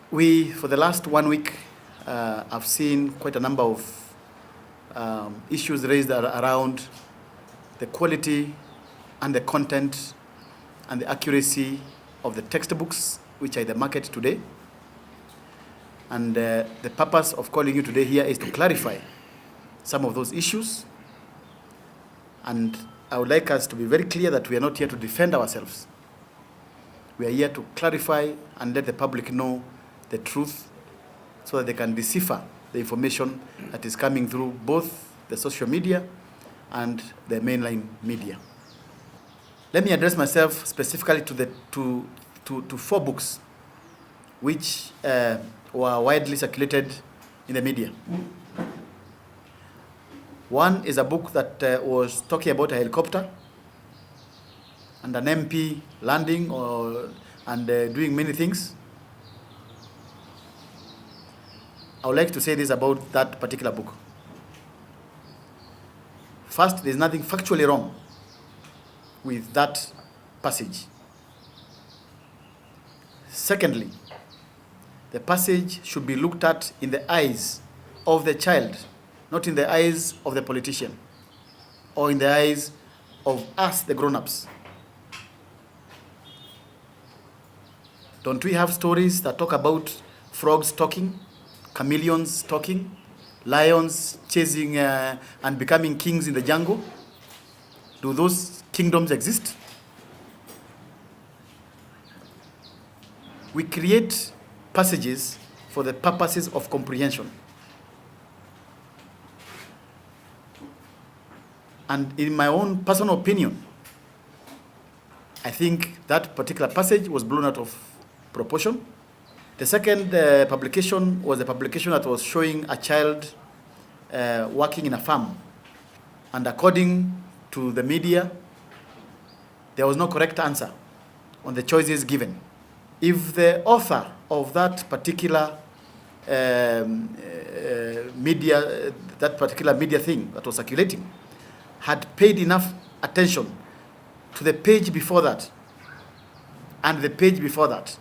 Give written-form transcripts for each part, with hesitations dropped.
For the last 1 week, I've seen quite a number of issues raised around the quality and the content and the accuracy of the textbooks which are in the market today. And the purpose of calling you today here is to clarify some of those issues. And I would like us to be very clear that we are not here to defend ourselves. We are here to clarify and let the public know the truth so that they can decipher the information that is coming through both the social media and the mainline media. Let me address myself specifically to 4 books which were widely circulated in the media. One is a book that was talking about a helicopter and an MP landing and doing many things. I would like to say this about that particular book. First, there's nothing factually wrong with that passage. Secondly, the passage should be looked at in the eyes of the child, not in the eyes of the politician or in the eyes of us, the grown-ups. Don't we have stories that talk about frogs talking, chameleons talking, lions chasing and becoming kings in the jungle? Do those kingdoms exist? We create passages for the purposes of comprehension. And in my own personal opinion, I think that particular passage was blown out of proportion. The second publication was a publication that was showing a child working in a farm. And according to the media, there was no correct answer on the choices given. If the author of that particular media thing that was circulating had paid enough attention to the page before that and the page before that,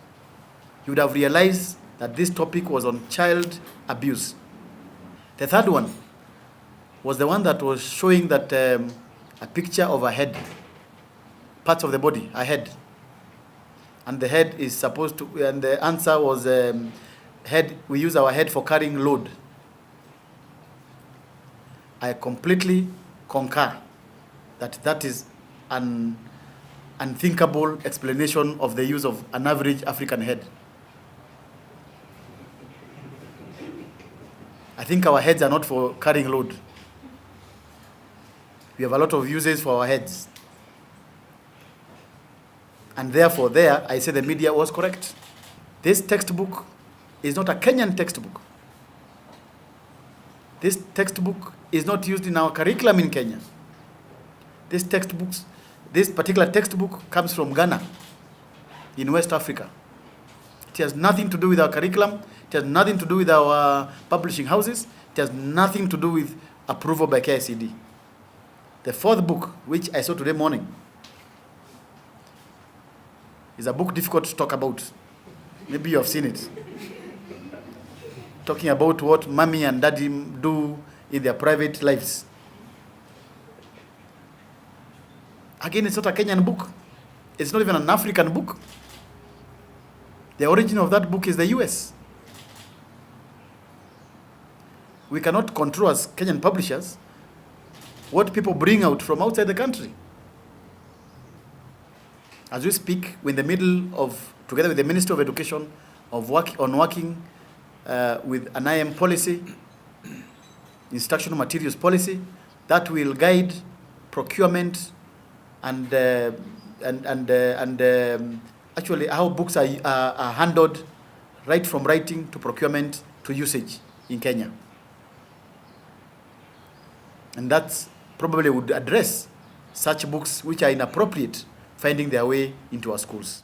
you would have realized that this topic was on child abuse. The third one was the one that was showing that a picture of a head, parts of the body, a head. And the head is supposed to, and the answer was head, we use our head for carrying load. I completely concur that that is an unthinkable explanation of the use of an average African head. I think our heads are not for carrying load. We have a lot of uses for our heads. And therefore, there, I say the media was correct. This textbook is not a Kenyan textbook. This textbook is not used in our curriculum in Kenya. This particular textbook comes from Ghana, in West Africa. It has nothing to do with our curriculum. It has nothing to do with our publishing houses. It has nothing to do with approval by KICD. The 4th book, which I saw today morning, is a book difficult to talk about. Maybe you have seen it. Talking about what mommy and daddy do in their private lives. Again, it's not a Kenyan book. It's not even an African book. The origin of that book is the US. We cannot control as Kenyan publishers what people bring out from outside the country. As we speak, we're in the middle of, together with the Ministry of Education, working with an IM policy, instructional materials policy, that will guide procurement and actually how books are handled, right from writing to procurement to usage in Kenya. And that probably would address such books which are inappropriate finding their way into our schools.